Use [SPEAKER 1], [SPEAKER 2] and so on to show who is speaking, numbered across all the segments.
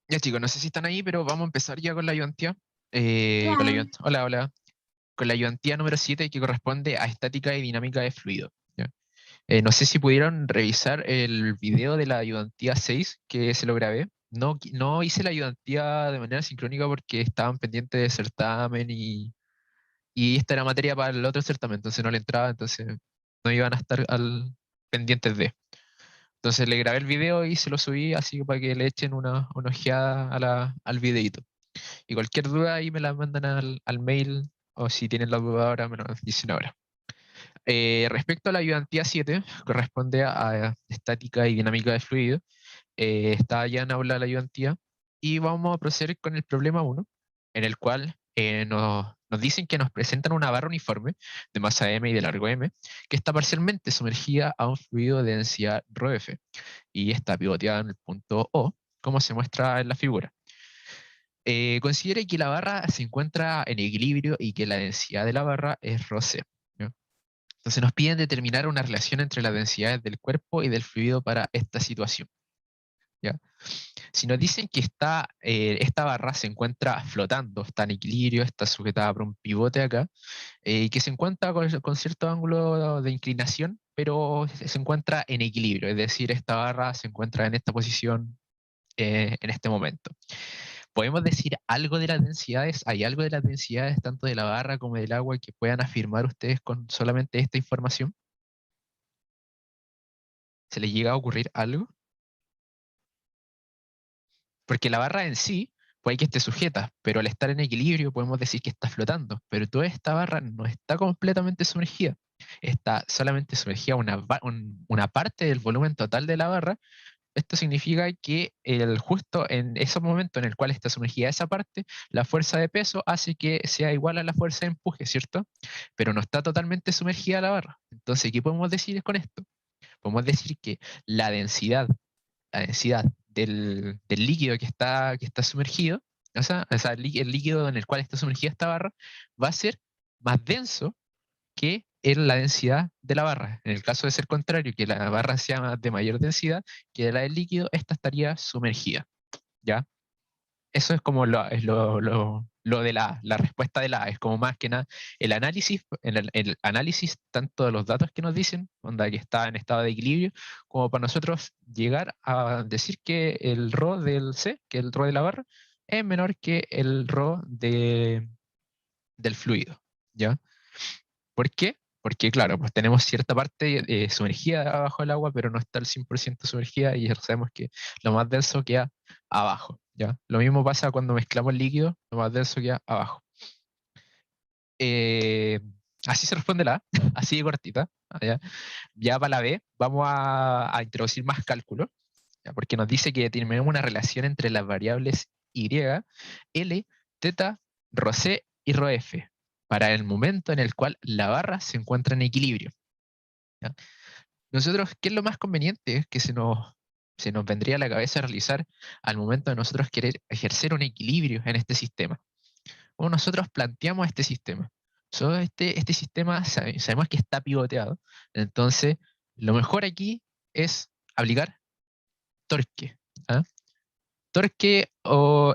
[SPEAKER 1] Ya chicos, no sé si están ahí, pero vamos a empezar ya con la ayudantía.
[SPEAKER 2] Ya.
[SPEAKER 1] Hola, hola. Con la ayudantía número 7 que corresponde a estática y dinámica de fluido. ¿Ya? No sé si pudieron revisar el video de la ayudantía 6 que se lo grabé. No, no hice la ayudantía de manera sincrónica porque estaban pendientes de certamen y esta era materia para el otro certamen, entonces no le entraba, entonces no iban a estar pendientes de. Entonces le grabé el video y se lo subí así para que le echen una ojeada al videito. Y cualquier duda ahí me la mandan al mail o si tienen la duda ahora me lo dicen ahora. Respecto a la ayudantía 7 corresponde a estática y dinámica de fluido. Está ya en aula la ayudantía y vamos a proceder con el problema uno en el cual nos dicen que nos presentan una barra uniforme de masa m y de largo m, que está parcialmente sumergida a un fluido de densidad ρf y está pivoteada en el punto O, como se muestra en la figura. Considere que la barra se encuentra en equilibrio y que la densidad de la barra es ρc. ¿Ya? Entonces nos piden determinar una relación entre las densidades del cuerpo y del fluido para esta situación. ¿Ya? Si nos dicen que esta barra se encuentra flotando, está en equilibrio, está sujetada por un pivote acá, y que se encuentra con cierto ángulo de inclinación, pero se encuentra en equilibrio, es decir, esta barra se encuentra en esta posición en este momento. ¿Podemos decir algo de las densidades? ¿Hay algo de las densidades tanto de la barra como del agua que puedan afirmar ustedes con solamente esta información? ¿Se les llega a ocurrir algo? Porque la barra en sí puede que esté sujeta, pero al estar en equilibrio podemos decir que está flotando, pero toda esta barra no está completamente sumergida. Está solamente sumergida una parte del volumen total de la barra. Esto significa que justo en ese momento en el cual está sumergida esa parte, la fuerza de peso hace que sea igual a la fuerza de empuje, ¿cierto? Pero no está totalmente sumergida la barra. Entonces, ¿qué podemos decir con esto? Podemos decir que la densidad, la densidad del líquido que está sumergido, o sea, el líquido en el cual está sumergida esta barra, va a ser más denso que en la densidad de la barra. En el caso de ser contrario, que la barra sea de mayor densidad que la del líquido, esta estaría sumergida, ¿ya? Eso es como lo de la respuesta de la A. Es como más que nada el análisis tanto de los datos que nos dicen, onda que está en estado de equilibrio, como para nosotros llegar a decir que el ρ del C, que el ρ de la barra, es menor que el ρ del fluido, ¿ya? ¿Por qué? Porque, claro, pues tenemos cierta parte sumergida abajo del agua, pero no está al 100% sumergida y ya sabemos que lo más denso queda abajo, ¿ya? Lo mismo pasa cuando mezclamos líquidos, lo más denso queda abajo. Eh, Así se responde la A, así de cortita, ¿ya? Ya para la B vamos a introducir más cálculo, ¿ya? Porque nos dice que tenemos una relación entre las variables Y, L, teta, ρc y ρf para el momento en el cual la barra se encuentra en equilibrio, ¿ya? Nosotros, ¿qué es lo más conveniente que se nos vendría a la cabeza realizar al momento de nosotros querer ejercer un equilibrio en este sistema? ¿Cómo nosotros planteamos este sistema? Este sistema sabemos que está pivoteado, entonces lo mejor aquí es aplicar torque. ¿Ah? Torque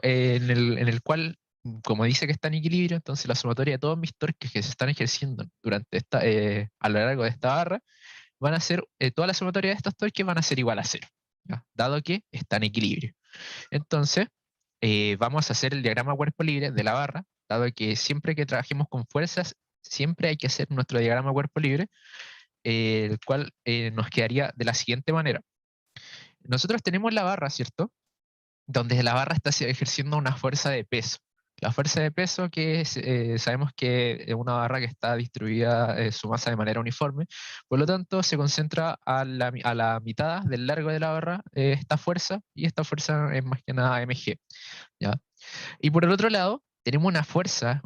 [SPEAKER 1] en el cual, como dice que está en equilibrio, entonces la sumatoria de todos mis torques que se están ejerciendo a lo largo de esta barra van a ser, toda la sumatoria de estos torques van a ser igual a cero, ¿ya? Dado que está en equilibrio. Entonces, vamos a hacer el diagrama cuerpo libre de la barra, dado que siempre que trabajemos con fuerzas, siempre hay que hacer nuestro diagrama cuerpo libre, el cual nos quedaría de la siguiente manera. Nosotros tenemos la barra, ¿cierto? Donde la barra está ejerciendo una fuerza de peso. La fuerza de peso sabemos que es una barra que está distribuida su masa de manera uniforme, por lo tanto se concentra a la mitad del largo de la barra esta fuerza, y esta fuerza es más que nada mg, ¿ya? Y por el otro lado, tenemos una fuerza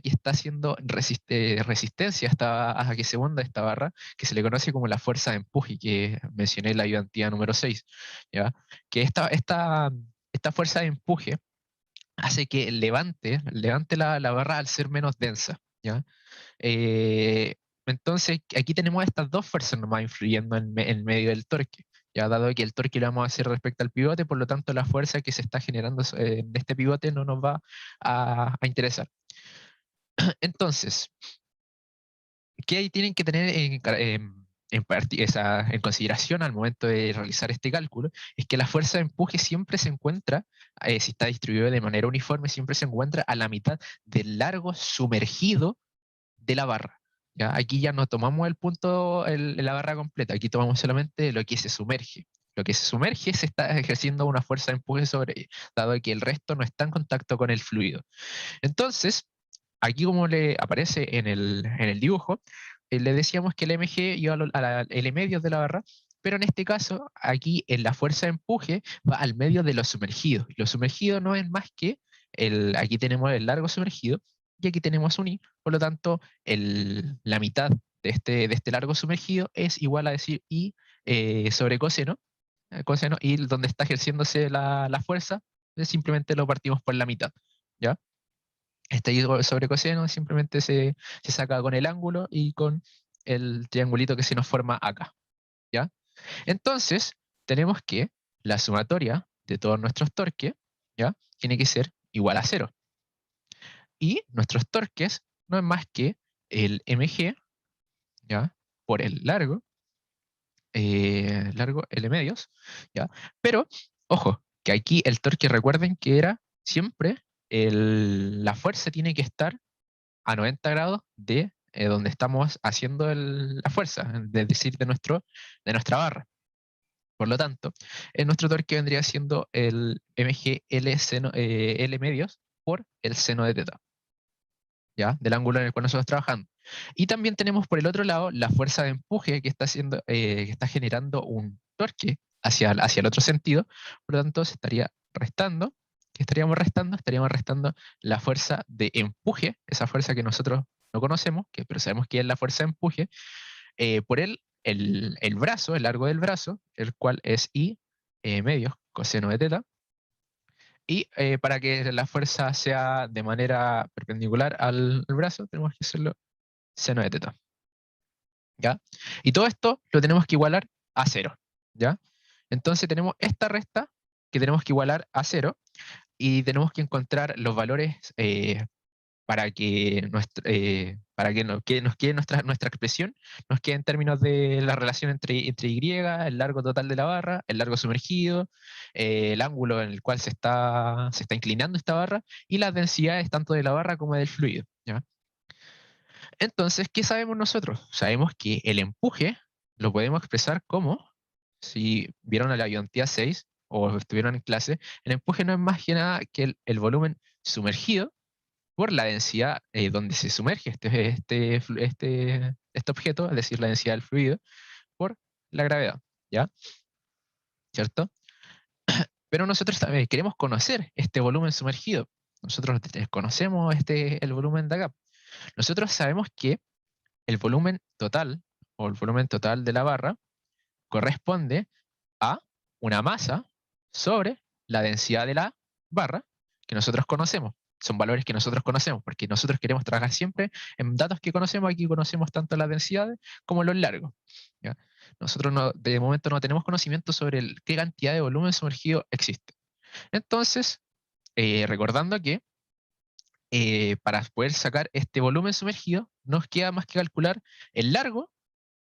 [SPEAKER 1] que está haciendo resistencia a que se hunda esta barra, que se le conoce como la fuerza de empuje, que mencioné en la ayudantía número 6, ¿ya? Que esta fuerza de empuje hace que levante la barra al ser menos densa, ¿ya? Entonces, aquí tenemos estas dos fuerzas nomás influyendo en medio del torque, ya dado que el torque lo vamos a hacer respecto al pivote, por lo tanto la fuerza que se está generando en este pivote no nos va a interesar. Entonces, ¿qué ahí tienen que tener en consideración al momento de realizar este cálculo? Es que la fuerza de empuje siempre se encuentra, si está distribuido de manera uniforme, siempre se encuentra a la mitad del largo sumergido de la barra. ¿Ya? Aquí ya no tomamos el punto, la barra completa, aquí tomamos solamente lo que se sumerge. Lo que se sumerge se está ejerciendo una fuerza de empuje sobre ella, dado que el resto no está en contacto con el fluido. Entonces, aquí como le aparece en el dibujo, le decíamos que el mg iba a la L medios de la barra, pero en este caso, aquí en la fuerza de empuje va al medio de lo sumergido. Y lo sumergido no es más que, aquí tenemos el largo sumergido, y aquí tenemos un I, por lo tanto, la mitad de este largo sumergido es igual a decir I sobre coseno, coseno, y donde está ejerciéndose la fuerza, simplemente lo partimos por la mitad, ¿ya? Este I sobre coseno simplemente se saca con el ángulo y con el triangulito que se nos forma acá, ¿ya? Entonces, tenemos que la sumatoria de todos nuestros torques, ¿ya? Tiene que ser igual a 0. Y nuestros torques no es más que el mg, ¿ya? Por el largo L medios, ¿ya? Pero, ojo, que aquí el torque, recuerden que era siempre, la fuerza tiene que estar a 90 grados de donde estamos haciendo la fuerza, es decir, de nuestra barra. Por lo tanto, nuestro torque vendría siendo el mg L medios por el seno de teta, ¿ya? Del ángulo en el cual nosotros trabajando. Y también tenemos por el otro lado la fuerza de empuje que está generando un torque hacia el otro sentido. Por lo tanto, se estaría restando. ¿Qué estaríamos restando? Estaríamos restando la fuerza de empuje, esa fuerza que nosotros no conocemos, pero sabemos que es la fuerza de empuje, por el brazo, el largo del brazo, el cual es I medios coseno de teta. Y para que la fuerza sea de manera perpendicular al brazo, tenemos que hacerlo seno de teta, ¿ya? Y todo esto lo tenemos que igualar a 0, ¿ya? Entonces tenemos esta resta que tenemos que igualar a 0 y tenemos que encontrar los valores para que nos quede nuestra expresión, nos quede en términos de la relación entre Y, el largo total de la barra, el largo sumergido, el ángulo en el cual se está inclinando esta barra, y las densidades tanto de la barra como del fluido, ¿ya? Entonces, ¿qué sabemos nosotros? Sabemos que el empuje lo podemos expresar como, si vieron a la ayudantía 6 o estuvieron en clase, el empuje no es más que nada que el volumen sumergido por la densidad donde se sumerge este objeto, es decir, la densidad del fluido, por la gravedad, ¿ya? ¿Cierto? Pero nosotros también queremos conocer este volumen sumergido. Nosotros desconocemos el volumen de acá. Nosotros sabemos que el volumen total, o el volumen total de la barra, corresponde a una masa sobre la densidad de la barra que nosotros conocemos. Son valores que nosotros conocemos, porque nosotros queremos trabajar siempre en datos que conocemos. Aquí conocemos tanto las densidades como los largos, ¿ya? Nosotros de momento no tenemos conocimiento sobre qué cantidad de volumen sumergido existe. Entonces, recordando que para poder sacar este volumen sumergido, nos queda más que calcular el largo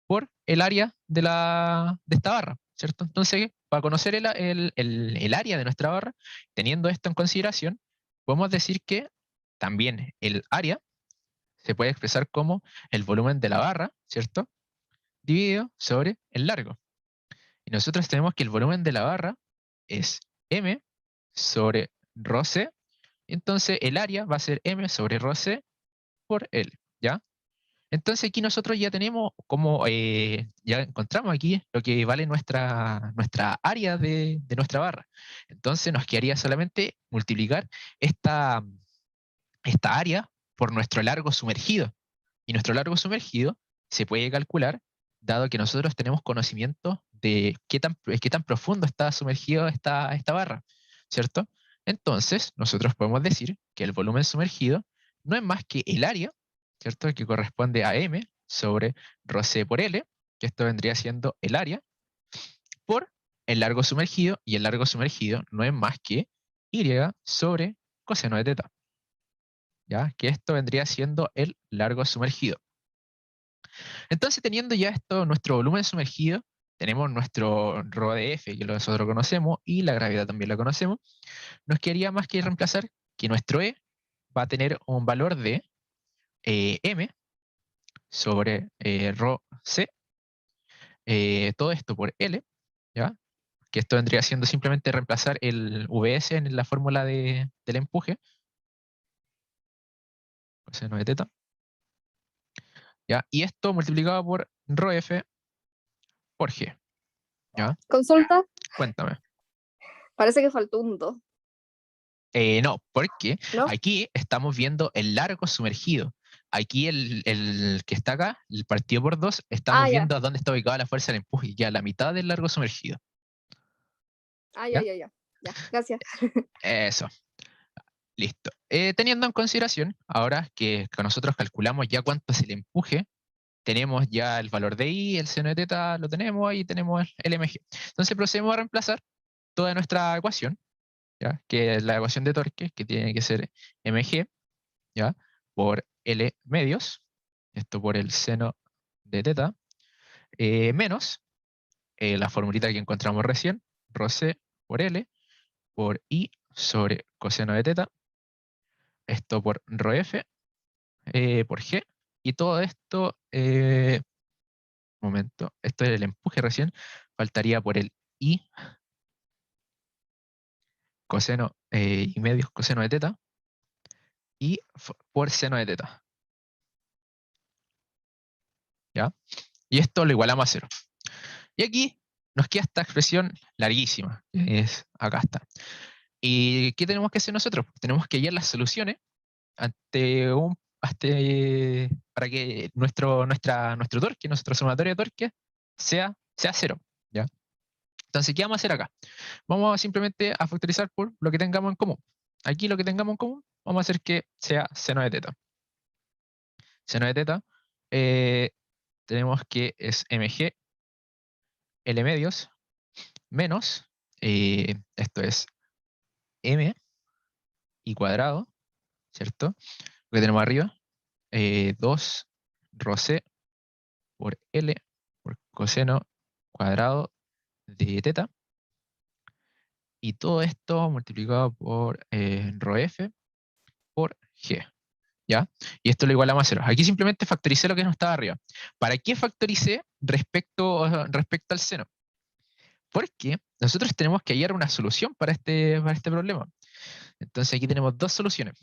[SPEAKER 1] por el área de esta barra, ¿cierto? Entonces, para conocer el área de nuestra barra, teniendo esto en consideración, podemos decir que también el área se puede expresar como el volumen de la barra, ¿cierto? Dividido sobre el largo. Y nosotros tenemos que el volumen de la barra es M sobre ρ C, entonces el área va a ser M sobre ρ C por L, ¿ya? Entonces aquí nosotros ya tenemos ya encontramos aquí lo que vale nuestra área de nuestra barra. Entonces nos quedaría solamente multiplicar esta área por nuestro largo sumergido. Y nuestro largo sumergido se puede calcular, dado que nosotros tenemos conocimiento de qué tan profundo está sumergido esta barra, ¿cierto? Entonces nosotros podemos decir que el volumen sumergido no es más que el área, ¿cierto? Que corresponde a M sobre ρ C por L, que esto vendría siendo el área, por el largo sumergido, y el largo sumergido no es más que y sobre coseno de teta. ¿Ya? Que esto vendría siendo el largo sumergido. Entonces, teniendo ya esto, nuestro volumen sumergido, tenemos nuestro ρ de F, que nosotros conocemos, y la gravedad también la conocemos, nos quedaría más que reemplazar que nuestro E va a tener un valor de M sobre ρ C, todo esto por L, ¿ya? Que esto vendría siendo simplemente reemplazar el Vs en la fórmula del empuje, coseno de teta, ¿ya? Y esto multiplicado por ρf por G, ¿ya?
[SPEAKER 2] Consulta,
[SPEAKER 1] Cuéntame.
[SPEAKER 2] parece que faltó un 2,
[SPEAKER 1] No, porque
[SPEAKER 2] ¿no?
[SPEAKER 1] aquí estamos viendo el largo sumergido. Aquí el que está acá, el partido por 2, estamos
[SPEAKER 2] Ah, ya.
[SPEAKER 1] viendo a dónde está ubicada la fuerza del empuje, ya la mitad del largo sumergido.
[SPEAKER 2] Ah, ya,
[SPEAKER 1] ¿Ya?
[SPEAKER 2] ya, ya. Ya, gracias.
[SPEAKER 1] Eso, listo. Teniendo en consideración, ahora que nosotros calculamos ya cuánto es el empuje, tenemos ya el valor de I, el seno de teta lo tenemos, ahí tenemos el mg. Entonces procedemos a reemplazar toda nuestra ecuación, ¿ya? Que es la ecuación de torque, que tiene que ser mg, ¿ya? Por L medios, esto por el seno de teta, menos la formulita que encontramos recién, ρc por L, por I sobre coseno de teta, esto por ρf, por G, y todo esto, momento, esto es el empuje recién, faltaría por el I coseno y medios coseno de teta, y por seno de teta, ¿ya? Y esto lo igualamos a 0. Y aquí nos queda esta expresión larguísima, que es, acá está. ¿Y qué tenemos que hacer nosotros? Tenemos que hallar las soluciones ante para que nuestro torque, nuestra sumatoria de torque, sea 0, ¿ya? Entonces, ¿qué vamos a hacer acá? Vamos simplemente a factorizar por lo que tengamos en común. Aquí lo que tengamos en común, vamos a hacer que sea seno de teta. Seno de teta, tenemos que es mg L medios menos, esto es m y cuadrado, ¿cierto? Lo que tenemos arriba, 2 rho c por L por coseno cuadrado de teta, y todo esto multiplicado por rho f por g, ¿ya? Y esto lo igualamos a 0. Aquí simplemente factoricé lo que no estaba arriba. ¿Para qué factoricé respecto al seno? Porque nosotros tenemos que hallar una solución para este problema. Entonces aquí tenemos dos soluciones.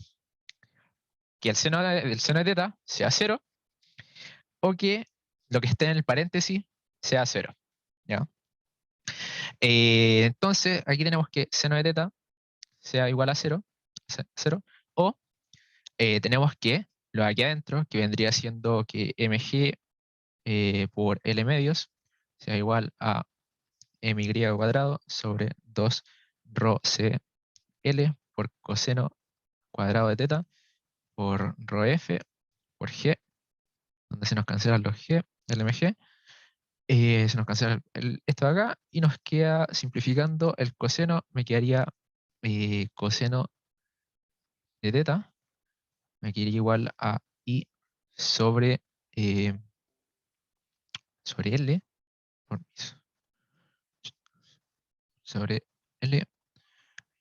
[SPEAKER 1] Que el seno de teta sea 0, o que lo que esté en el paréntesis sea 0, ¿ya? Entonces aquí tenemos que seno de teta sea igual a 0, 0, o tenemos que lo de aquí adentro, que vendría siendo que mg por L medios sea igual a my cuadrado sobre 2 rho c L por coseno cuadrado de teta por rho f por g, donde se nos cancelan los g, el mg, se nos cancela esto de acá y nos queda, simplificando el coseno, me quedaría coseno de teta, me quedaría igual a i sobre, eh, sobre L, por- sobre L,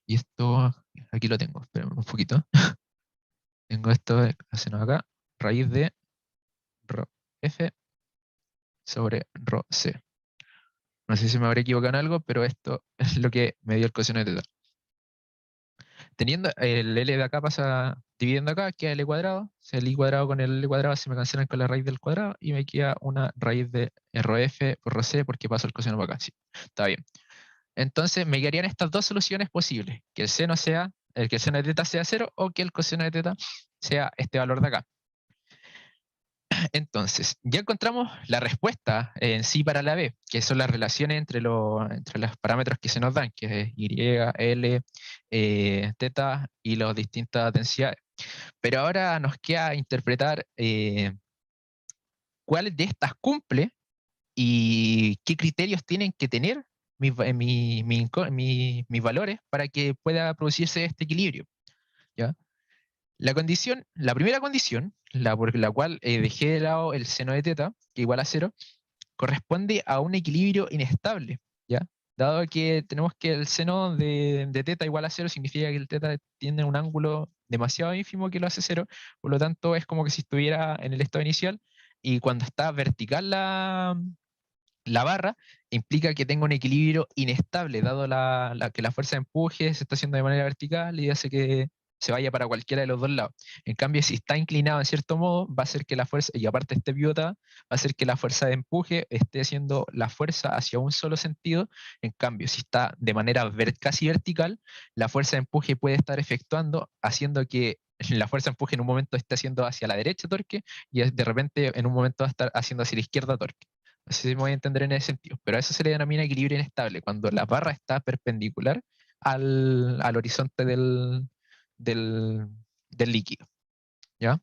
[SPEAKER 1] y esto, aquí lo tengo, espérame un poquito. Tengo esto, coseno acá, raíz de rho f sobre rho c. No sé si me habré equivocado en algo, pero esto es lo que me dio el coseno de teta. Teniendo el L de acá pasa dividiendo acá, queda L cuadrado. El I cuadrado con el L cuadrado se me cancelan con la raíz del cuadrado y me queda una raíz de RF por RC porque paso el coseno para acá. Sí, está bien. Entonces me quedarían estas dos soluciones posibles: que que el seno de teta sea 0, o que el coseno de teta sea este valor de acá. Entonces, ya encontramos la respuesta en sí para la B, que son las relaciones entre los parámetros que se nos dan, que es Y, L, teta y las distintas densidades. Pero ahora nos queda interpretar cuál de estas cumple y qué criterios tienen que tener mis valores para que pueda producirse este equilibrio, ¿ya? La primera condición, por la cual dejé de lado el seno de teta, que igual a 0, corresponde a un equilibrio inestable, ¿ya? Dado que tenemos que el seno de teta igual a 0, significa que el teta tiene un ángulo demasiado ínfimo que lo hace 0, por lo tanto es como que si estuviera en el estado inicial, y cuando está vertical la barra, implica que tenga un equilibrio inestable, dado que la fuerza de empuje se está haciendo de manera vertical y hace que se vaya para cualquiera de los dos lados. En cambio, si está inclinado en cierto modo, va a hacer que la fuerza, y aparte este pivota, va a hacer que la fuerza de empuje esté haciendo la fuerza hacia un solo sentido. En cambio, si está de manera casi vertical, la fuerza de empuje puede estar efectuando, haciendo que la fuerza de empuje en un momento esté haciendo hacia la derecha torque, y de repente en un momento va a estar haciendo hacia la izquierda torque. No sé si me voy a entender en ese sentido, pero a eso se le denomina equilibrio inestable, cuando la barra está perpendicular al horizonte del, del líquido, ¿ya?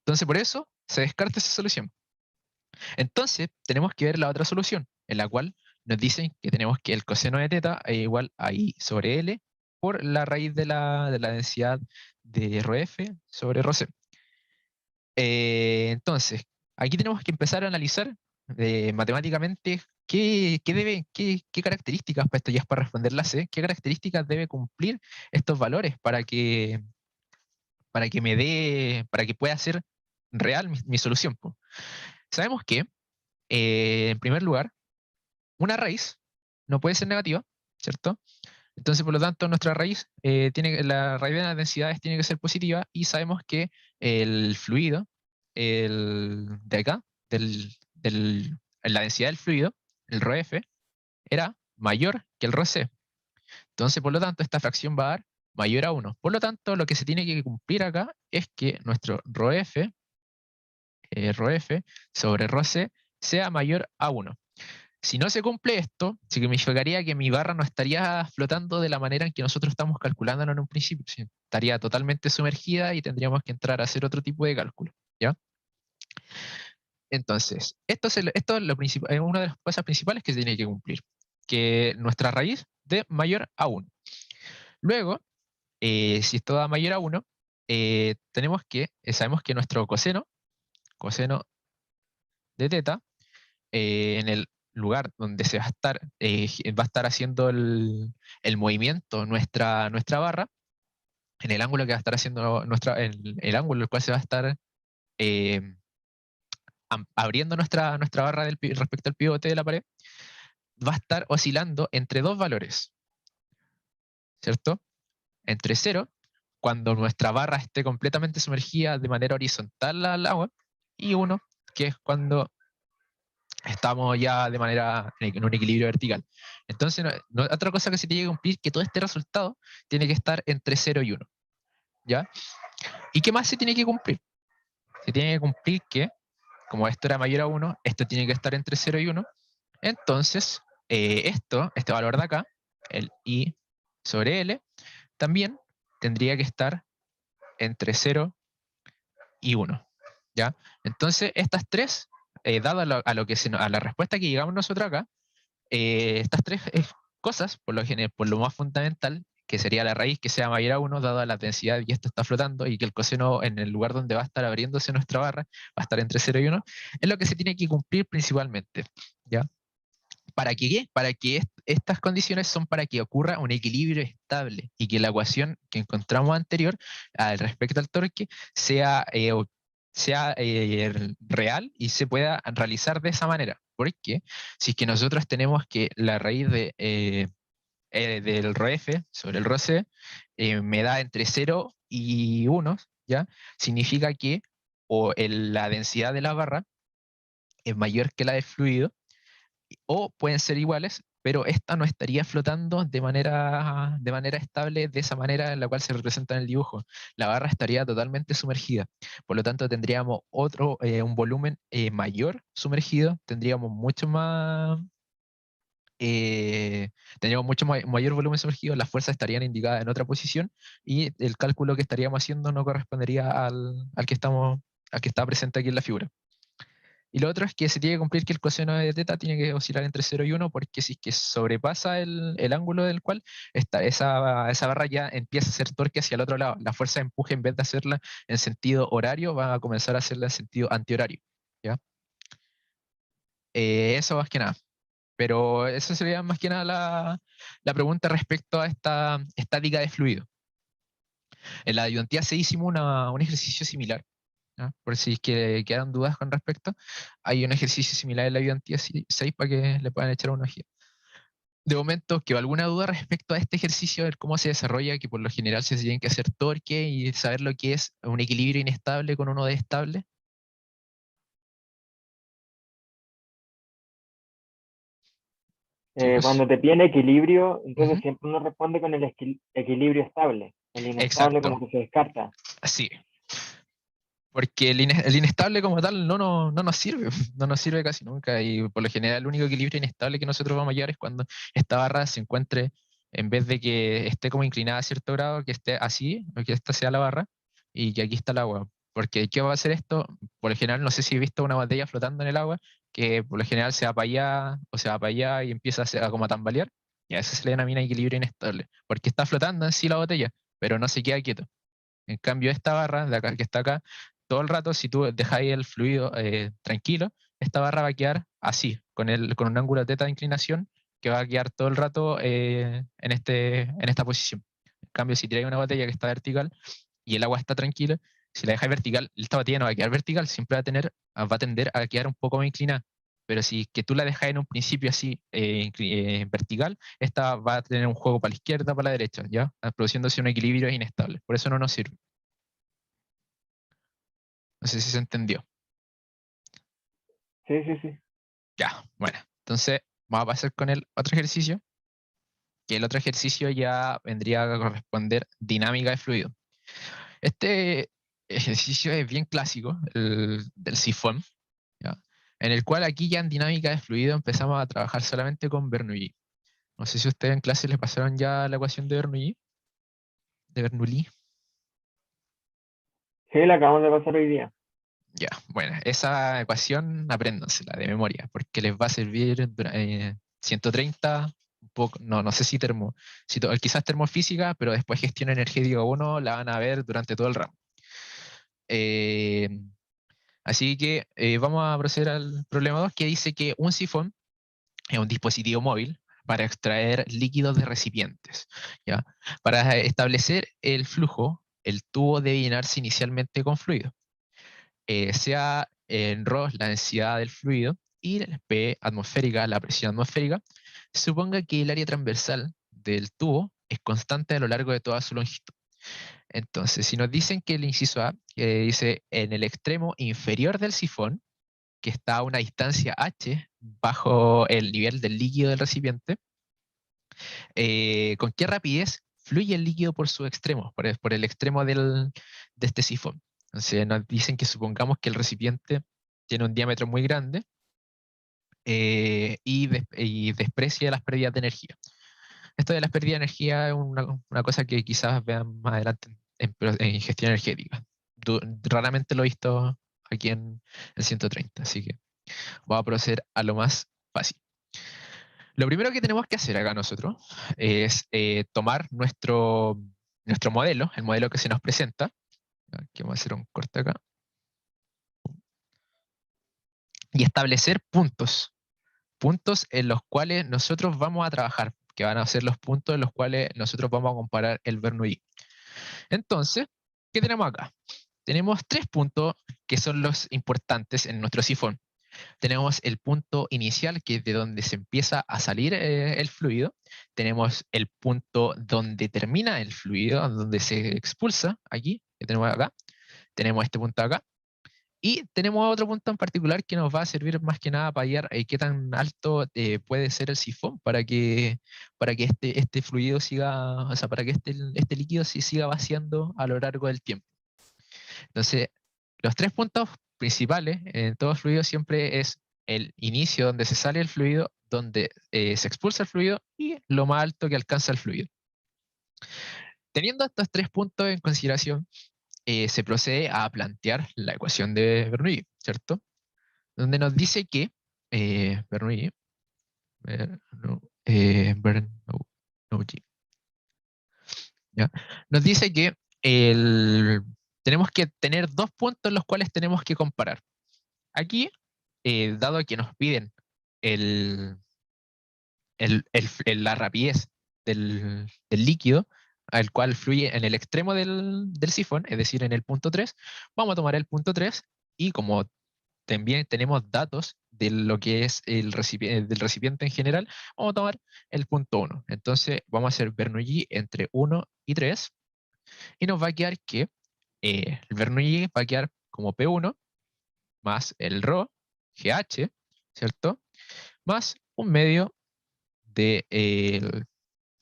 [SPEAKER 1] Entonces, por eso se descarta esa solución. Entonces, tenemos que ver la otra solución, en la cual nos dicen que tenemos que el coseno de teta es igual a I sobre L por la raíz de la densidad de ρf sobre ρc. Entonces, aquí tenemos que empezar a analizar matemáticamente qué características, para esto ya es para responder la C, qué características debe cumplir estos valores para que pueda ser real mi solución, po. Sabemos que, en primer lugar, una raíz no puede ser negativa, ¿cierto? Entonces, por lo tanto, nuestra raíz, la raíz de las densidades tiene que ser positiva, y sabemos que el fluido, de acá, la densidad del fluido, el ρf, era mayor que el ρc. Entonces, por lo tanto, esta fracción va a dar mayor a 1. Por lo tanto, lo que se tiene que cumplir acá es que nuestro ρf sobre ρc sea mayor a 1. Si no se cumple esto, significaría que mi barra no estaría flotando de la manera en que nosotros estamos calculándola en un principio. Estaría totalmente sumergida y tendríamos que entrar a hacer otro tipo de cálculo, ¿ya? Entonces, esto es es una de las cosas principales que se tiene que cumplir, que nuestra raíz de mayor a 1. Luego, si esto da mayor a 1, sabemos que nuestro coseno de teta, en el lugar donde va a estar haciendo el movimiento nuestra barra, en el ángulo que va a estar haciendo el ángulo en el cual se va a estar eh, abriendo nuestra barra respecto al pivote de la pared, va a estar oscilando entre dos valores, ¿cierto? Entre 0, cuando nuestra barra esté completamente sumergida de manera horizontal al agua, y 1, que es cuando estamos ya en un equilibrio vertical. Entonces, otra cosa que se tiene que cumplir, que todo este resultado tiene que estar entre 0 y 1, ¿ya? ¿Y qué más se tiene que cumplir? Se tiene que cumplir que, como esto era mayor a 1, esto tiene que estar entre 0 y 1. Entonces, este valor de acá, el I sobre L, también tendría que estar entre 0 y 1, ¿ya? Entonces, estas tres, dado a la respuesta que llegamos nosotros acá, estas tres cosas, por lo más fundamental, que sería la raíz que sea mayor a 1, dada la densidad y esto está flotando, y que el coseno en el lugar donde va a estar abriéndose nuestra barra va a estar entre 0 y 1, es lo que se tiene que cumplir principalmente, ¿ya? ¿Para qué? Para que estas condiciones son para que ocurra un equilibrio estable y que la ecuación que encontramos anterior respecto al torque sea real y se pueda realizar de esa manera. Porque si es que nosotros tenemos que la raíz del ρf sobre el ρc me da entre 0 y 1, ¿ya? Significa que la densidad de la barra es mayor que la del fluido, o pueden ser iguales, pero esta no estaría flotando de manera estable, de esa manera en la cual se representa en el dibujo. La barra estaría totalmente sumergida. Por lo tanto, tendríamos un volumen mayor sumergido, tendríamos mucho mayor volumen sumergido, las fuerzas estarían indicadas en otra posición, y el cálculo que estaríamos haciendo no correspondería al que está presente aquí en la figura. Y lo otro es que se tiene que cumplir que el coseno de teta tiene que oscilar entre 0 y 1, porque si es que sobrepasa el ángulo del cual esa barra ya empieza a hacer torque hacia el otro lado. La fuerza de empuje, en vez de hacerla en sentido horario, va a comenzar a hacerla en sentido antihorario. ¿Ya? Eso más que nada. Pero eso sería más que nada la pregunta respecto a esta estática de fluido. En la ayudantía se hicimos un ejercicio similar, ¿ya? Por si es que quedan dudas con respecto. Hay un ejercicio similar en la ayudantía 6 para que le puedan echar una ojilla. De momento, ¿quedó alguna duda respecto a este ejercicio, de cómo se desarrolla? Que por lo general se tienen que hacer torque y saber lo que es un equilibrio inestable con uno de estable. Chicos,
[SPEAKER 3] Cuando te piden equilibrio, entonces
[SPEAKER 1] ujú,
[SPEAKER 3] siempre uno responde con el equilibrio estable. El inestable
[SPEAKER 1] exacto,
[SPEAKER 3] como que se descarta.
[SPEAKER 1] sí. Porque el inestable como tal no nos sirve, no nos sirve casi nunca. Y por lo general el único equilibrio inestable que nosotros vamos a hallar es cuando esta barra se encuentre, en vez de que esté como inclinada a cierto grado, que esté así, o que esta sea la barra, y que aquí está el agua. Porque ¿qué va a hacer esto? Por lo general, no sé si he visto una botella flotando en el agua, que por lo general se va para allá, o se va para allá y empieza a como a tambalear. Y a eso se le denomina equilibrio inestable. Porque está flotando en sí la botella, pero no se queda quieto. En cambio, esta barra de acá, que está acá, todo el rato, si tú dejáis el fluido tranquilo, esta barra va a quedar así, con un ángulo teta de inclinación que va a quedar todo el rato en esta posición. En cambio, si tiráis una botella que está vertical y el agua está tranquila, si la dejáis vertical, esta botella no va a quedar vertical, siempre va a tender a quedar un poco más inclinada. Pero si que tú la dejas en un principio así vertical, esta va a tener un juego para la izquierda, para la derecha, ¿ya? Produciéndose un equilibrio inestable. Por eso no nos sirve. No sé si se entendió.
[SPEAKER 3] Sí, sí, sí.
[SPEAKER 1] Ya, bueno. Entonces, vamos a pasar con el otro ejercicio, que el otro ejercicio ya vendría a corresponder dinámica de fluido. Este ejercicio es bien clásico, el del sifón, ¿ya? En el cual aquí ya en dinámica de fluido empezamos a trabajar solamente con Bernoulli. No sé si ustedes en clase les pasaron ya la ecuación de Bernoulli. De Bernoulli.
[SPEAKER 3] Sí, la acabamos de pasar hoy día.
[SPEAKER 1] Ya, bueno, esa ecuación apréndansela de memoria, porque les va a servir 130, un poco, no sé si quizás termofísica, pero después gestión energética 1 la van a ver durante todo el ramo. Eh, Así que vamos a proceder al problema 2, que dice que un sifón es un dispositivo móvil para extraer líquidos de recipientes, ¿ya? Para establecer el flujo, el tubo debe llenarse inicialmente con fluido, sea en ρ la densidad del fluido y P atmosférica, la presión atmosférica. Suponga que el área transversal del tubo es constante a lo largo de toda su longitud. Entonces, si nos dicen que el inciso A, que dice en el extremo inferior del sifón, que está a una distancia h bajo el nivel del líquido del recipiente, ¿con qué rapidez fluye el líquido por sus extremos, por el extremo de este sifón? Entonces nos dicen que supongamos que el recipiente tiene un diámetro muy grande y desprecia las pérdidas de energía. Esto de las pérdidas de energía es una cosa que quizás vean más adelante en gestión energética. Raramente lo he visto aquí en 130, así que voy a proceder a lo más fácil. Lo primero que tenemos que hacer acá nosotros es tomar nuestro modelo, el modelo que se nos presenta. Aquí vamos a hacer un corte acá. Y establecer puntos en los cuales nosotros vamos a trabajar, que van a ser los puntos en los cuales nosotros vamos a comparar el Bernoulli. Entonces, ¿qué tenemos acá? Tenemos 3 puntos que son los importantes en nuestro sifón. Tenemos el punto inicial, que es de donde se empieza a salir el fluido. Tenemos el punto donde termina el fluido, donde se expulsa, aquí, que tenemos acá. Tenemos este punto acá. Y tenemos otro punto en particular que nos va a servir más que nada para hallar qué tan alto puede ser el sifón para que este fluido siga, o sea, para que este líquido se siga vaciando a lo largo del tiempo. Entonces, los 3 puntos principales en todo fluido siempre es el inicio donde se sale el fluido, donde se expulsa el fluido y lo más alto que alcanza el fluido. Teniendo estos 3 puntos en consideración, se procede a plantear la ecuación de Bernoulli, ¿cierto? donde nos dice que Bernoulli, Bernoulli, ¿ya? Nos dice que tenemos que tener dos puntos los cuales tenemos que comparar. Aquí, dado que nos piden el, la rapidez del líquido, al cual fluye en el extremo del sifón, es decir, en el punto 3, vamos a tomar el punto 3 y como también tenemos datos de lo que es el del recipiente en general, vamos a tomar el punto 1. Entonces vamos a hacer Bernoulli entre 1 y 3 y nos va a quedar que el Bernoulli va a quedar como P1 más el ρ, GH, ¿cierto? Más un medio de,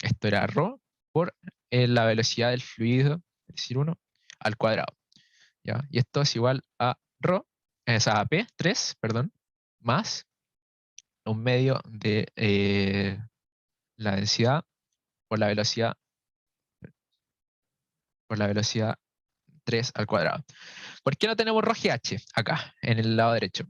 [SPEAKER 1] esto era ρ, por la velocidad del fluido, es decir, 1 al cuadrado. ¿Ya? Y esto es igual a ρ, es a P3, perdón, más un medio de la densidad por la velocidad 3 al cuadrado. ¿Por qué no tenemos ρgh acá, en el lado derecho?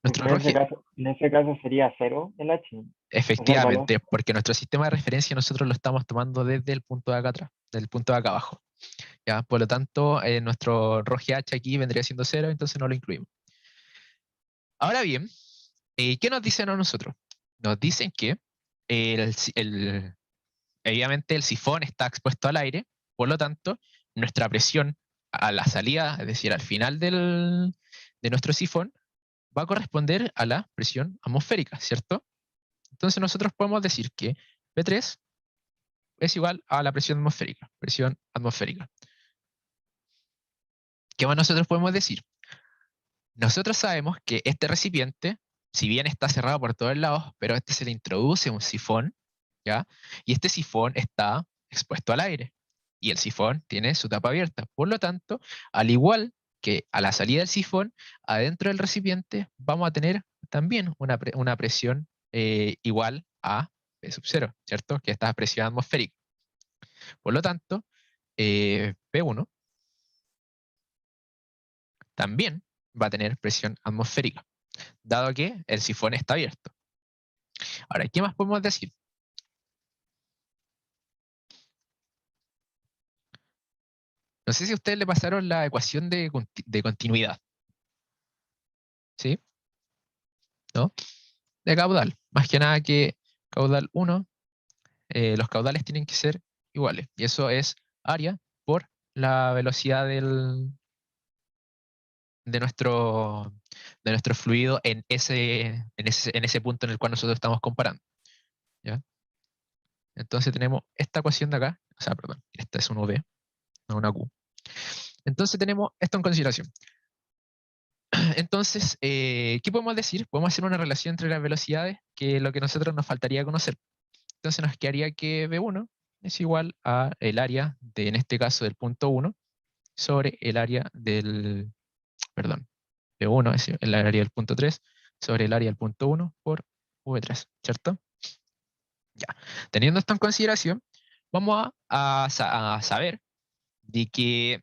[SPEAKER 1] Nuestro
[SPEAKER 3] Porque en ese caso sería 0 el H. O sea, el valor.
[SPEAKER 1] efectivamente, porque nuestro sistema de referencia nosotros lo estamos tomando desde el punto de acá atrás, del punto de acá abajo. ¿Ya? Por lo tanto, nuestro ρgh aquí vendría siendo 0, entonces no lo incluimos. Ahora bien, ¿qué nos dicen a nosotros? Nos dicen que obviamente el sifón está expuesto al aire, por lo tanto, nuestra presión a la salida, es decir, al final de nuestro sifón, va a corresponder a la presión atmosférica, ¿cierto? Entonces nosotros podemos decir que P3 es igual a la presión atmosférica, ¿Qué más nosotros podemos decir? Nosotros sabemos que este recipiente, si bien está cerrado por todos lados, pero este se le introduce un sifón, ¿ya? Y este sifón está expuesto al aire. Y el sifón tiene su tapa abierta. Por lo tanto, al igual que a la salida del sifón, adentro del recipiente vamos a tener también una presión igual a P sub 0, ¿cierto? Que esta presión atmosférica. Por lo tanto, P1 también va a tener presión atmosférica, dado que el sifón está abierto. Ahora, ¿qué más podemos decir? No sé si a ustedes le pasaron la ecuación de continuidad. ¿Sí? ¿No? De caudal. Más que nada que caudal 1, los caudales tienen que ser iguales. Y eso es área por la velocidad de nuestro fluido en ese punto en el cual nosotros estamos comparando. ¿Ya? Entonces tenemos esta ecuación de acá, o sea, perdón, esta es una V, no una Q. Entonces tenemos esto en consideración. Entonces, ¿qué podemos decir? Podemos hacer una relación entre las velocidades, que es lo que nosotros nos faltaría conocer. Entonces nos quedaría que V1 es igual a el área, en este caso del punto 1, sobre el área perdón, V1 es el área del punto 3, sobre el área del punto 1 por V3, ¿cierto? Ya. Teniendo esto en consideración, vamos a saber de que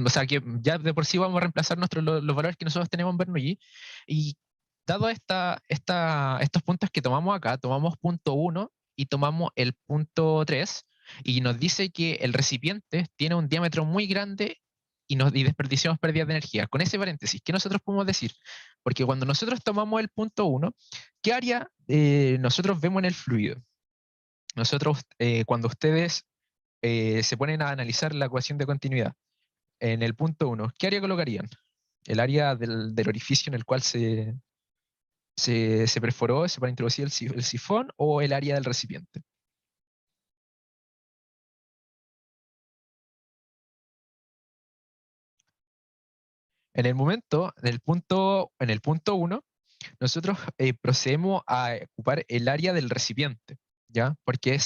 [SPEAKER 1] o sea, que ya de por sí vamos a reemplazar los valores que nosotros tenemos en Bernoulli, y dado estos puntos que tomamos acá, tomamos punto 1 y tomamos el punto 3, y nos dice que el recipiente tiene un diámetro muy grande y desperdiciamos pérdidas de energía. Con ese paréntesis, ¿qué nosotros podemos decir? Porque cuando nosotros tomamos el punto 1, ¿qué área nosotros vemos en el fluido? Nosotros, cuando ustedes se ponen a analizar la ecuación de continuidad, en el punto 1, ¿qué área colocarían? ¿El área del orificio en el cual se perforó para introducir el sifón, o el área del recipiente? En el momento, en el punto 1, nosotros procedemos a ocupar el área del recipiente, ¿ya? Porque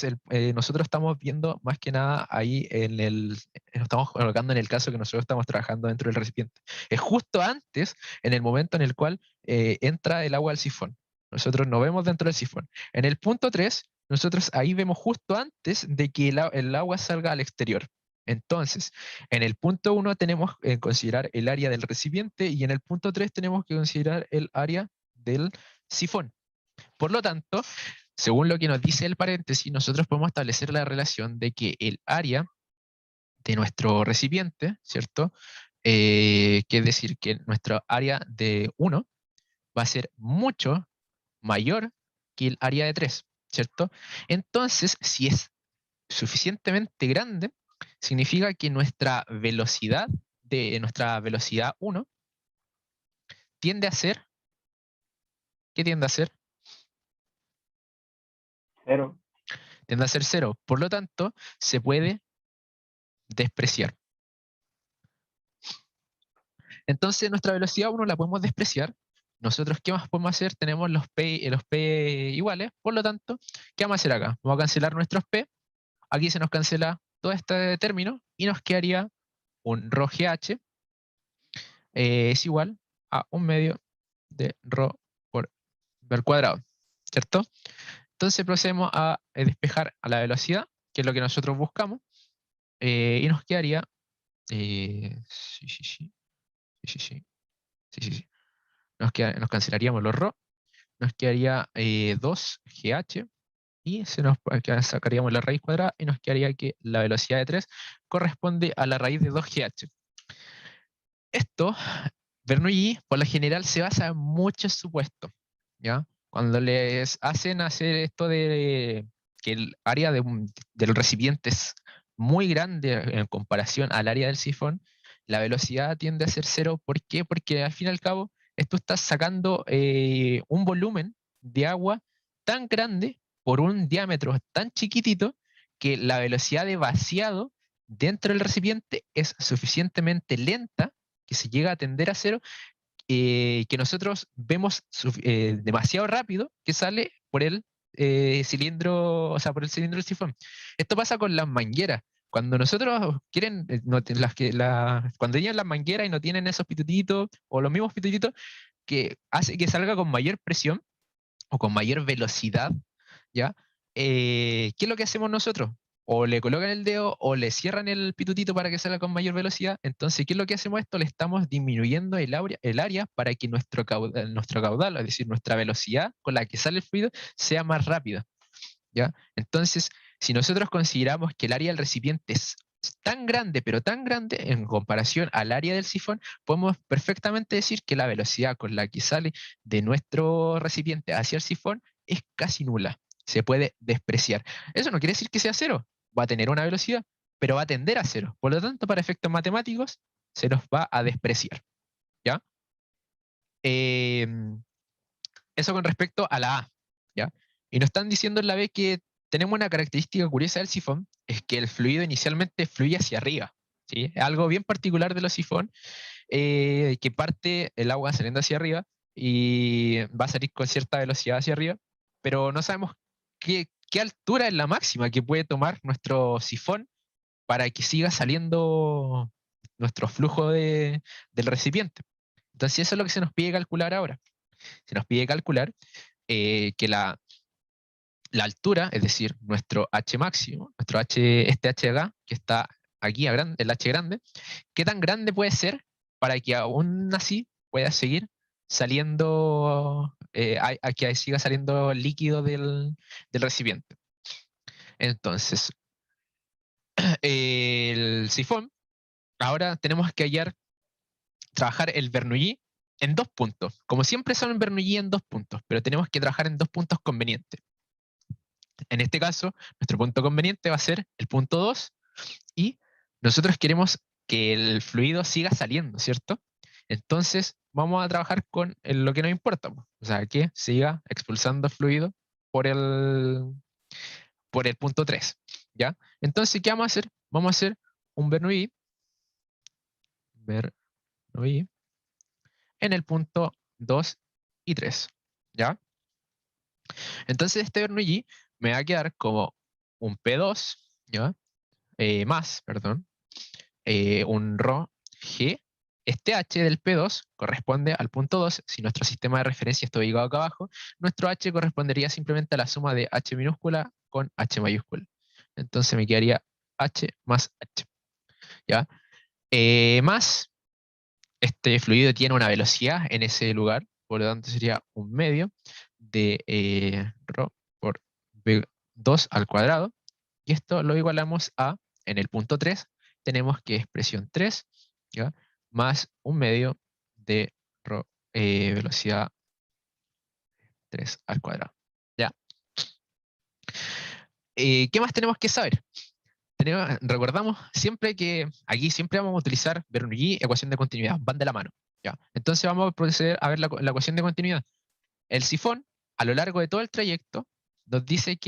[SPEAKER 1] nosotros estamos viendo más que nada ahí nos estamos colocando en el caso que nosotros estamos trabajando dentro del recipiente. Es justo antes, en el momento en el cual entra el agua al sifón. Nosotros no vemos dentro del sifón. En el punto 3, nosotros ahí vemos justo antes de que el agua salga al exterior. Entonces, en el punto 1 tenemos que considerar el área del recipiente y en el punto 3 tenemos que considerar el área del sifón. Por lo tanto, según lo que nos dice el paréntesis, nosotros podemos establecer la relación de que el área de nuestro recipiente, ¿cierto? Que es decir, que nuestra área de 1 va a ser mucho mayor que el área de 3, ¿cierto? Entonces, si es suficientemente grande, significa que nuestra velocidad nuestra velocidad 1 tiende a ser, ¿qué tiende a ser?
[SPEAKER 3] 0.
[SPEAKER 1] Tiende a ser 0. Por lo tanto, se puede despreciar. Entonces, nuestra velocidad 1 la podemos despreciar. Nosotros, ¿qué más podemos hacer? Tenemos los P iguales. Por lo tanto, ¿qué vamos a hacer acá? Vamos a cancelar nuestros P. Aquí se nos cancela todo este término y nos quedaría un ρGH es igual a 1/2 de ρ por v al cuadrado, ¿cierto? Entonces procedemos a despejar a la velocidad, que es lo que nosotros buscamos, y nos quedaría, nos cancelaríamos los ρ, nos quedaría 2GH, y sacaríamos la raíz cuadrada, y nos quedaría que la velocidad de 3 corresponde a la raíz de 2GH. Esto, Bernoulli, por lo general, se basa en muchos supuestos, ¿ya? Cuando les hacen hacer esto de que el área del recipiente es muy grande en comparación al área del sifón, la velocidad tiende a ser 0. ¿Por qué? Porque al fin y al cabo, esto está sacando un volumen de agua tan grande por un diámetro tan chiquitito que la velocidad de vaciado dentro del recipiente es suficientemente lenta que se llega a tender a 0, que nosotros vemos demasiado rápido que sale por el cilindro, o sea, por el cilindro del sifón. Esto pasa con las mangueras. Cuando nosotros quieren, cuando tienen las mangueras y no tienen esos pitutitos, o los mismos pitutitos, que hace que salga con mayor presión o con mayor velocidad, ¿ya? ¿Qué es lo que hacemos nosotros? O le colocan el dedo o le cierran el pitutito para que salga con mayor velocidad. Entonces, ¿qué es lo que hacemos esto? Le estamos disminuyendo el área para que nuestro caudal, es decir, nuestra velocidad con la que sale el fluido, sea más rápida, ¿ya? Entonces, si nosotros consideramos que el área del recipiente es tan grande, pero tan grande en comparación al área del sifón, podemos perfectamente decir que la velocidad con la que sale de nuestro recipiente hacia el sifón es casi nula. Se puede despreciar. Eso no quiere decir que sea 0. Va a tener una velocidad, pero va a tender a 0. Por lo tanto, para efectos matemáticos, se nos va a despreciar, ¿ya? Eso con respecto a la A, ¿ya? Y nos están diciendo en la B que tenemos una característica curiosa del sifón, es que el fluido inicialmente fluye hacia arriba, ¿sí? Es algo bien particular de los sifón, que parte el agua saliendo hacia arriba y va a salir con cierta velocidad hacia arriba, pero no sabemos qué altura es la máxima que puede tomar nuestro sifón para que siga saliendo nuestro flujo del recipiente. Entonces eso es lo que se nos pide calcular ahora. Se nos pide calcular que la altura, es decir, nuestro H máximo, este H de acá, que está aquí, el H grande, ¿qué tan grande puede ser para que aún así pueda seguir saliendo, a que siga saliendo líquido del recipiente? Entonces, el sifón, ahora tenemos que trabajar el Bernoulli en 2 puntos. Como siempre son Bernoulli en 2 puntos, pero tenemos que trabajar en 2 puntos convenientes. En este caso, nuestro punto conveniente va a ser el punto 2 y nosotros queremos que el fluido siga saliendo, ¿cierto? Entonces, vamos a trabajar con lo que nos importa, o sea, que siga expulsando fluido por el punto 3, ¿ya? Entonces, ¿qué vamos a hacer? Vamos a hacer un Bernoulli en el punto 2 y 3, ¿ya? Entonces este Bernoulli me va a quedar como un P2, ¿ya? Perdón, un ρ G. Este H del P2 corresponde al punto 2. Si nuestro sistema de referencia está ubicado acá abajo, nuestro H correspondería simplemente a la suma de H minúscula con H mayúscula. Entonces me quedaría H más H. ¿Ya? Más, este fluido tiene una velocidad en ese lugar, por lo tanto sería un medio de ρ por V2 al cuadrado. Y esto lo igualamos a, en el punto 3, tenemos que es presión 3, ¿ya? Más un medio de velocidad 3 al cuadrado. ¿Ya? ¿Qué más tenemos que saber? Recordamos siempre que aquí siempre vamos a utilizar Bernoulli, ecuación de continuidad, van de la mano. ¿Ya? Entonces vamos a proceder a ver la ecuación de continuidad. El sifón, a lo largo de todo el trayecto, nos dice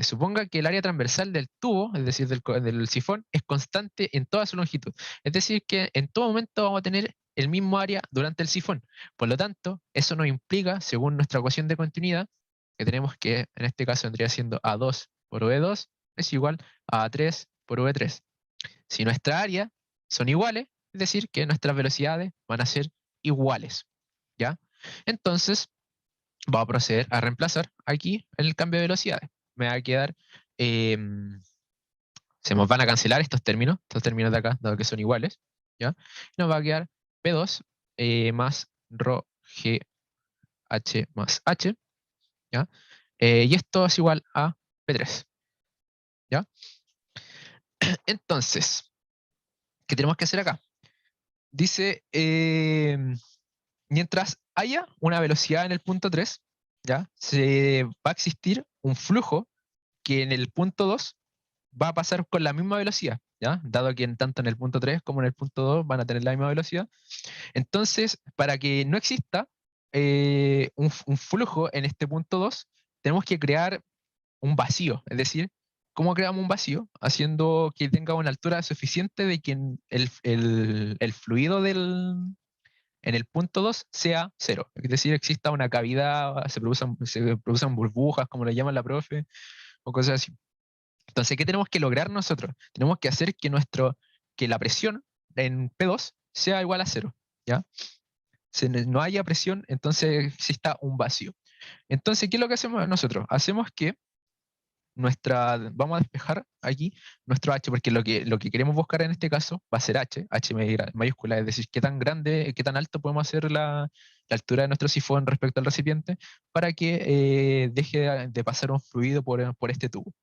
[SPEAKER 1] suponga que el área transversal del tubo, es decir, del sifón, es constante en toda su longitud. Es decir, que en todo momento vamos a tener el mismo área durante el sifón. Por lo tanto, eso nos implica, según nuestra ecuación de continuidad, que tenemos que, en este caso vendría siendo A2 por V2, es igual a A3 por V3. Si nuestra área son iguales, es decir, que nuestras velocidades van a ser iguales. ¿Ya? Entonces, vamos a proceder a reemplazar aquí el cambio de velocidades. Me va a quedar, se nos van a cancelar estos términos de acá, dado que son iguales, ¿ya? Nos va a quedar P2 más ρ g h más h, ¿ya? Y esto es igual a P3, ¿ya? Entonces, ¿qué tenemos que hacer acá? Dice, mientras haya una velocidad en el punto 3, ¿ya? Se va a existir un flujo que en el punto 2 va a pasar con la misma velocidad, ¿ya? Dado que tanto en el punto 3 como en el punto 2 van a tener la misma velocidad. Entonces, para que no exista un flujo en este punto 2, tenemos que crear un vacío. Es decir, ¿cómo creamos un vacío? Haciendo que tenga una altura suficiente de que el fluido en el punto 2 sea cero. Es decir, exista una cavidad, se producen burbujas, como le llama la profe, o cosas así. Entonces, ¿qué tenemos que lograr nosotros? Tenemos que hacer que la presión en P2 sea igual a cero, ¿ya? Si no haya presión, entonces exista un vacío. Entonces, ¿qué es lo que hacemos nosotros? Hacemos que vamos a despejar aquí nuestro H, porque lo que queremos buscar en este caso va a ser H mayúscula, es decir, qué tan grande, qué tan alto podemos hacer la altura de nuestro sifón respecto al recipiente para que deje de pasar un fluido por este tubo.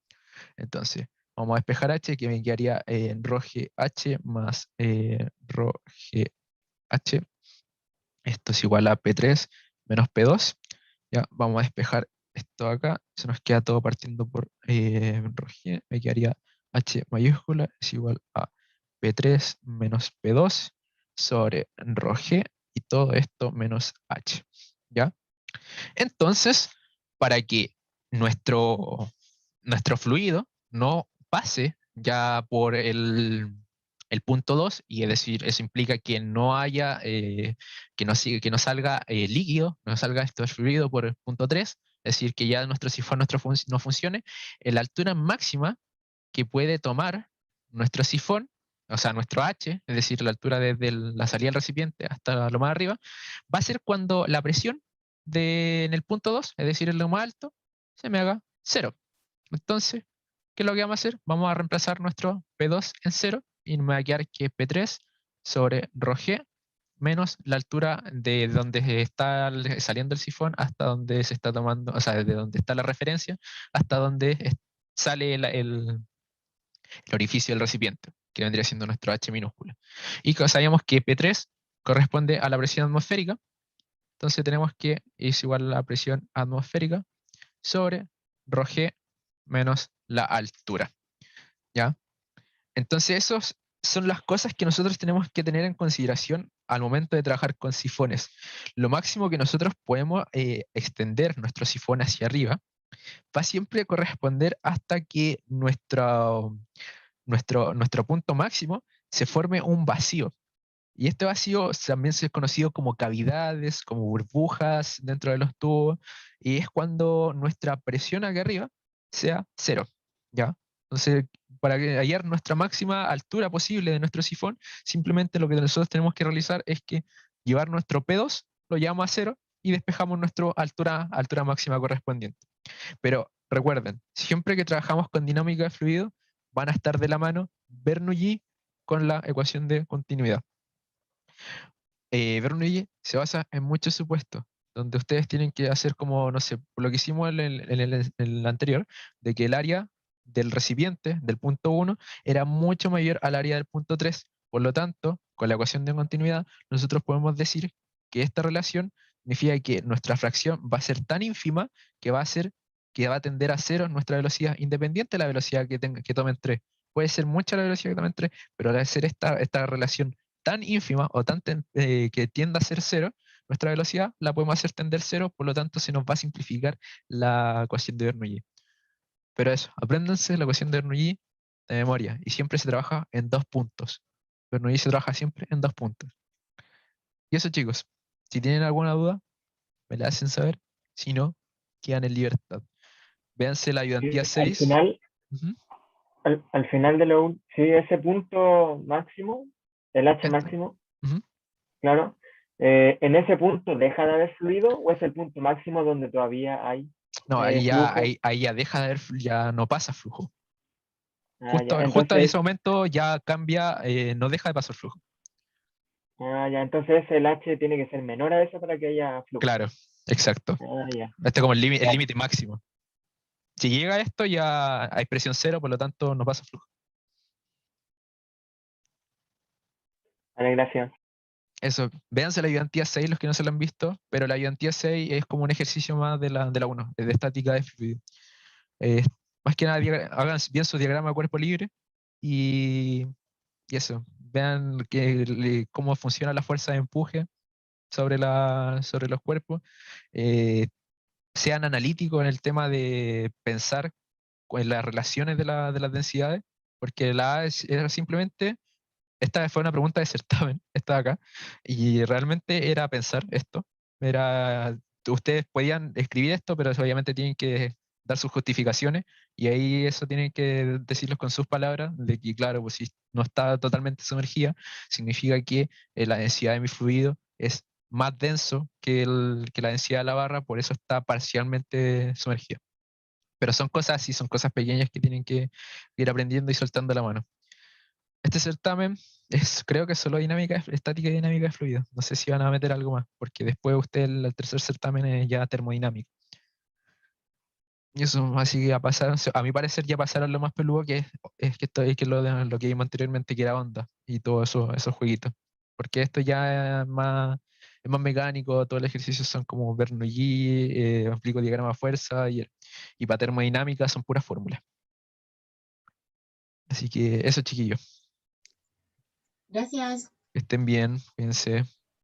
[SPEAKER 1] Entonces, vamos a despejar H, que me quedaría en ρ g h más ρ g h. Esto es igual a P3 menos P2. Ya, vamos a despejar esto acá. Se nos queda todo partiendo por ρ g. Me quedaría H mayúscula es igual a P3 menos P2 sobre ρ g y todo esto menos H. ¿Ya? Entonces, para que nuestro fluido no pase ya por el punto 2, y es decir, eso implica que no haya, que no salga líquido, no salga esto fluido por el punto 3, es decir, que ya nuestro sifón no funcione, la altura máxima que puede tomar nuestro sifón, o sea, nuestro H, es decir, la altura desde la salida del recipiente hasta lo más arriba, va a ser cuando la presión en el punto 2, es decir, en lo más alto, se me haga 0. Entonces, ¿qué es lo que vamos a hacer? Vamos a reemplazar nuestro P2 en 0 y me va a quedar que P3 sobre ρ g menos la altura de donde está saliendo el sifón hasta donde se está tomando, o sea, desde donde está la referencia hasta donde sale el orificio del recipiente, que vendría siendo nuestro H minúscula. Y sabíamos que P3 corresponde a la presión atmosférica, entonces tenemos que es igual a la presión atmosférica sobre ρ g menos la altura. ¿Ya? Entonces esas son las cosas que nosotros tenemos que tener en consideración al momento de trabajar con sifones. Lo máximo que nosotros podemos extender nuestro sifón hacia arriba va a siempre corresponder hasta que nuestro punto máximo se forme un vacío. Y este vacío también es conocido como cavidades, como burbujas dentro de los tubos, y es cuando nuestra presión aquí arriba sea cero, ¿ya? Entonces, para hallar nuestra máxima altura posible de nuestro sifón, simplemente lo que nosotros tenemos que realizar es que llevar nuestro P2, lo llevamos a cero y despejamos nuestra altura máxima correspondiente. Pero recuerden, siempre que trabajamos con dinámica de fluido, van a estar de la mano Bernoulli con la ecuación de continuidad. Bernoulli se basa en muchos supuestos, donde ustedes tienen que hacer como, no sé, lo que hicimos en el anterior, de que el área del recipiente, del punto 1, era mucho mayor al área del punto 3. Por lo tanto, con la ecuación de continuidad, nosotros podemos decir que esta relación significa que nuestra fracción va a ser tan ínfima que va a tender a cero nuestra velocidad, independiente de la velocidad que tomen 3. Puede ser mucha la velocidad que tomen 3, pero al hacer esta relación tan ínfima o que tienda a ser cero, nuestra velocidad la podemos hacer tender cero, por lo tanto se nos va a simplificar la ecuación de Bernoulli. Pero eso, apréndanse la ecuación de Bernoulli de memoria y siempre se trabaja en 2 puntos. Bernoulli se trabaja siempre en 2 puntos. Y eso, chicos, si tienen alguna duda, me la hacen saber. Si no, quedan en libertad. Véanse la ayudantía
[SPEAKER 3] Al
[SPEAKER 1] 6.
[SPEAKER 3] final,
[SPEAKER 1] Ujú.
[SPEAKER 3] al final de sí, ese punto máximo, el H
[SPEAKER 1] Esto.
[SPEAKER 3] máximo,
[SPEAKER 1] Ujú.
[SPEAKER 3] claro, ¿en ese punto deja de haber fluido o es el punto máximo donde todavía hay
[SPEAKER 1] No, ahí ya,
[SPEAKER 3] flujo?
[SPEAKER 1] ahí ya deja de haber, ya no pasa flujo. Justo,
[SPEAKER 3] Ya,
[SPEAKER 1] justo en
[SPEAKER 3] entonces,
[SPEAKER 1] ese momento ya cambia, no deja de pasar flujo.
[SPEAKER 3] ya, entonces el H tiene que ser menor a eso para que haya flujo.
[SPEAKER 1] Claro, exacto.
[SPEAKER 3] Ya,
[SPEAKER 1] Este es como el
[SPEAKER 3] ya.
[SPEAKER 1] límite máximo. Si llega a esto, ya hay presión cero, por lo tanto no pasa flujo.
[SPEAKER 3] Vale, gracias.
[SPEAKER 1] Eso, véanse la ayudantía 6 los que no se la han visto, pero la ayudantía 6 es como un ejercicio más de la 1, de estática de fluido. Eh, Más que nada, hagan bien su diagrama de cuerpo libre y, y eso, vean cómo funciona la fuerza de empuje sobre los cuerpos. Eh, Sean analíticos en el tema de pensar en las relaciones de las densidades, porque la A era simplemente, esta fue una pregunta de certamen, esta de acá, y realmente era pensar esto, ustedes podían escribir esto, pero obviamente tienen que dar sus justificaciones, y ahí eso tienen que decirlos con sus palabras, de que claro, pues si no está totalmente sumergida, significa que la densidad de mi fluido es más denso que la densidad de la barra, por eso está parcialmente sumergida. Pero son cosas así, son cosas pequeñas que tienen que ir aprendiendo y soltando la mano. Este certamen creo que solo dinámica estática y dinámica de fluido. No sé si van a meter algo más, porque después usted el tercer certamen es ya termodinámico. Y eso, así que a mi parecer ya pasaron lo más peludo es que lo que vimos anteriormente, que era onda y todos esos jueguitos. Porque esto ya es más mecánico, todos los ejercicios son como Bernoulli, aplico diagrama de fuerza y para termodinámica son puras fórmulas. Así que eso, chiquillos.
[SPEAKER 4] Gracias.
[SPEAKER 1] Que estén bien, cuídense.